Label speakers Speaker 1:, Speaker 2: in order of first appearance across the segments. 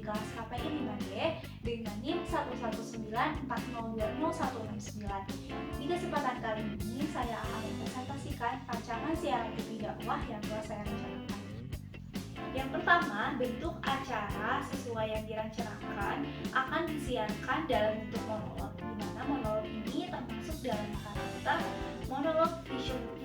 Speaker 1: kelas KPI 5D dengan NIM 11940206169. Di kesempatan kali ini saya akan mempresentasikan rancangan siaran TV dakwah yang telah saya rencanakan. Yang pertama, bentuk acara sesuai yang direncanakan akan disiarkan dalam bentuk monolog, di mana monolog ini termasuk dalam karakter monolog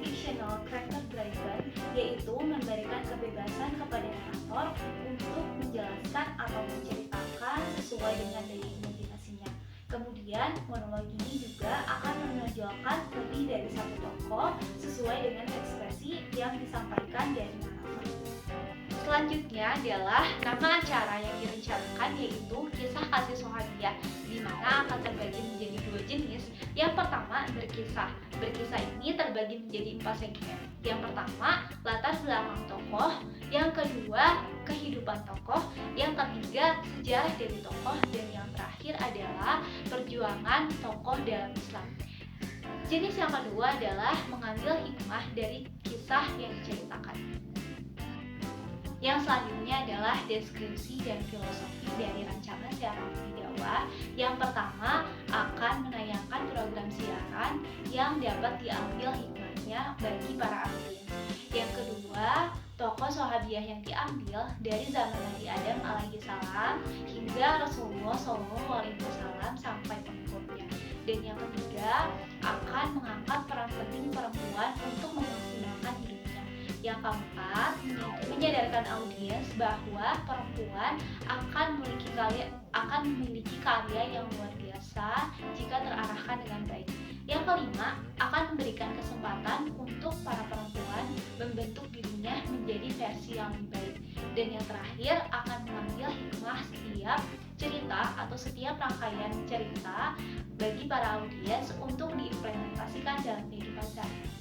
Speaker 1: fictional character driven, yaitu memberikan kebebasan kepada narator untuk menjelaskan atau menceritakan sesuai dengan daya imajinasinya. Kemudian, monolog ini juga akan menonjolkan lebih dari satu tokoh sesuai dengan ekspresi yang disampaikan dari narator. Selanjutnya adalah nama acara yang direncanakan, yaitu Kisah Kasih Sohadiyah, di mana akan terbagi menjadi dua jenis. Yang pertama, berkisah. Berkisah ini terbagi menjadi 4 segmen. Yang pertama, latar belakang tokoh. Yang kedua, kehidupan tokoh. Yang ketiga, sejarah dari tokoh. Dan yang terakhir adalah perjuangan tokoh dalam Islam. Jenis yang kedua adalah mengambil hikmah dari kisah yang diceritakan. Yang selanjutnya adalah deskripsi dan filosofi dari rancangan siaran TV dakwah. Yang pertama, akan menayangkan program siaran yang dapat diambil hikmahnya bagi para audiens. Yang kedua, tokoh Sohabiah yang diambil dari zaman Nabi Adam alaihissalam hingga Rasulullah SAW sampai pengikutnya. Dan yang ketiga, akan mengangkat peran penting perempuan untuk memaksimalkan hidupnya. Yang keempat, menyadarkan audiens bahwa perempuan akan memiliki karya yang luar biasa jika terarahkan dengan baik. Yang kelima, akan memberikan kesempatan untuk para perempuan membentuk dirinya menjadi versi yang lebih baik. Dan yang terakhir, akan mengambil hikmah setiap cerita atau setiap rangkaian cerita bagi para audiens untuk diimplementasikan dalam kehidupan sehari-hari.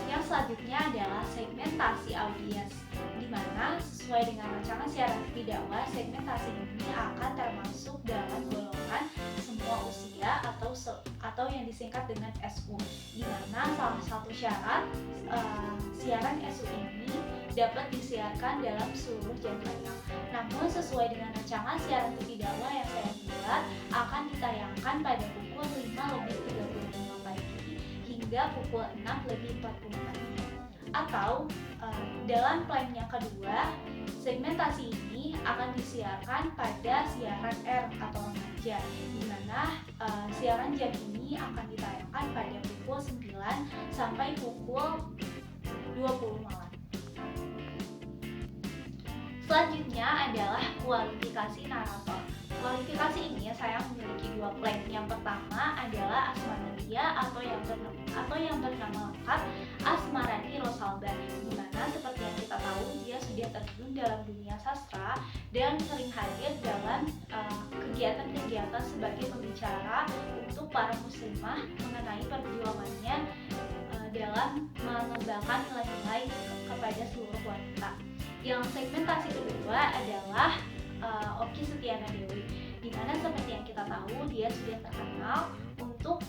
Speaker 1: Yang selanjutnya adalah segmentasi audiens, di mana sesuai dengan rancangan siaran TV dakwah, segmentasi ini akan termasuk dalam golongan semua usia atau yang disingkat dengan SU, di mana salah satu syarat siaran SU ini dapat disiarkan dalam seluruh jam tayang. Namun sesuai dengan rancangan siaran TV dakwah yang saya buat, akan ditayangkan pada pukul 5:35 pagi hingga pukul 6:40 pagi. Atau dalam plan yang kedua, segmentasi ini akan disiarkan pada siaran R atau remaja, di mana siaran jam ini akan ditayangkan pada pukul 9 sampai pukul 20 malam. Selanjutnya adalah kualifikasi narator. Kualifikasi ini saya memiliki 2 plan. Yang pertama adalah Asmanadia atau yang bernama lengkap Asmarani Rosalba, di mana seperti yang kita tahu dia sudah terjun dalam dunia sastra dan sering hadir dalam kegiatan-kegiatan sebagai pembicara untuk para muslimah mengenai perjuangannya dalam mengembangkan nilai-nilai kepada seluruh wanita. Yang segmentasi kedua adalah Okky Setiana Dewi, di mana seperti yang kita tahu dia sudah terkenal untuk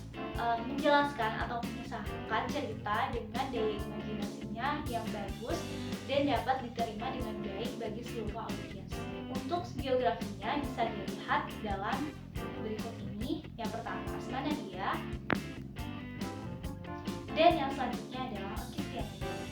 Speaker 1: menjelaskan atau mengisahkan cerita dengan daya imajinasinya yang bagus dan dapat diterima dengan baik bagi seluruh audiens. Untuk biografinya bisa dilihat dalam berikut ini. Yang pertama Asmanadia, dan yang selanjutnya adalah Okky Setiana Dewi.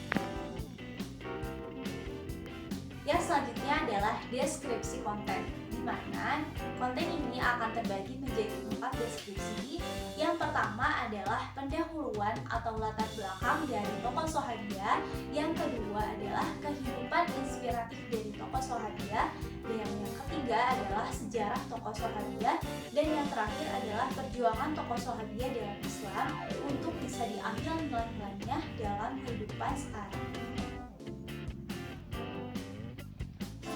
Speaker 1: Yang selanjutnya adalah deskripsi konten, di mana konten ini akan terbagi menjadi 4 deskripsi. Yang pertama adalah pendahuluan atau latar belakang dari tokoh Sohadiyah. Yang kedua adalah kehidupan inspiratif dari tokoh Sohadiyah. Dan yang ketiga adalah sejarah tokoh Sohadiyah. Dan yang terakhir adalah perjuangan tokoh Sohadiyah dalam Islam untuk bisa diambil nilai-nilainya dalam kehidupan sekarang.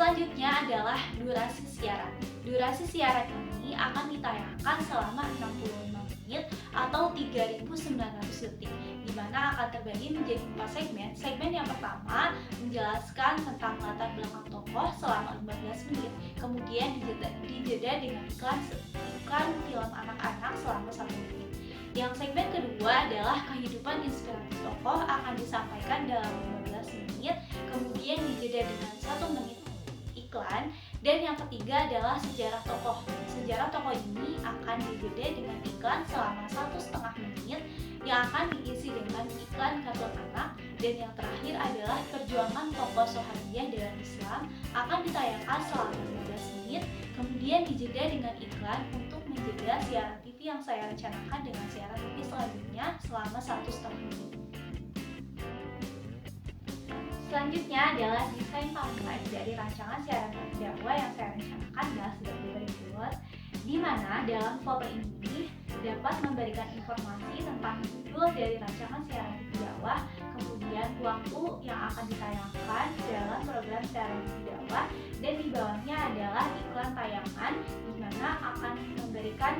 Speaker 1: Selanjutnya adalah durasi siaran. Durasi siaran ini akan ditayangkan selama 65 menit atau 3.900 detik, di mana akan terbagi menjadi 4 segmen. Segmen yang pertama menjelaskan tentang latar belakang tokoh selama 15 menit, kemudian dijeda dengan iklan film anak-anak selama 1 menit. Yang segmen kedua adalah kehidupan inspiratif tokoh akan disampaikan dalam 15 menit, kemudian dijeda dengan 1 menit iklan, Dan yang ketiga adalah sejarah tokoh. Sejarah tokoh ini akan dijeda dengan iklan selama 1,5 menit yang akan diisi dengan iklan kartun anak. Dan yang terakhir adalah perjuangan tokoh Sohadiyah dalam Islam akan ditayangkan selama 15 menit, kemudian dijeda dengan iklan untuk menjeda siaran TV yang saya rencanakan dengan siaran TV selanjutnya selama 1,5 menit. Selanjutnya adalah desain timeline dari rancangan siaran TV dakwah yang saya rencanakan adalah sebagai berikut, di mana dalam foto ini dapat memberikan informasi tentang judul dari rancangan siaran TV dakwah, kemudian waktu yang akan ditayangkan dalam program siaran TV dakwah, dan di bawahnya adalah iklan tayangan di mana akan memberikan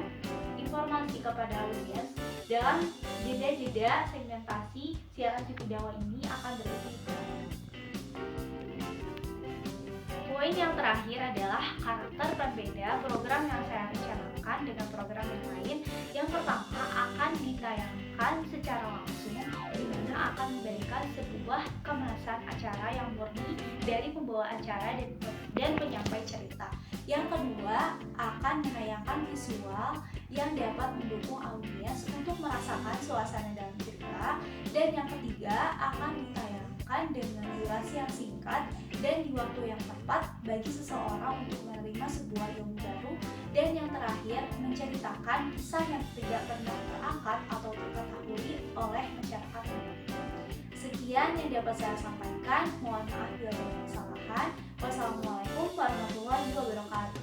Speaker 1: informasi kepada audiens dalam jeda-jeda segmentasi siaran TV dakwah ini akan berisi iklan. Poin yang terakhir adalah karakter berbeda program yang saya rencanakan dengan program yang lain. Yang pertama akan ditayangkan secara langsung, di mana akan memberikan sebuah kemasan acara yang murni dari pembawa acara dan penyampai cerita. Yang kedua akan menayangkan visual yang dapat mendukung audiens untuk merasakan suasana dalam cerita. Dan yang ketiga akan ditayangkan dengan durasi yang singkat dan di waktu yang tepat bagi seseorang untuk menerima sebuah ilmu baru. Dan yang terakhir menceritakan kisah yang tidak pernah terangkat atau diketahui oleh masyarakat umum. Sekian yang dapat saya sampaikan, mohon maaf bila ada kesalahan. Wassalamualaikum warahmatullahi wabarakatuh.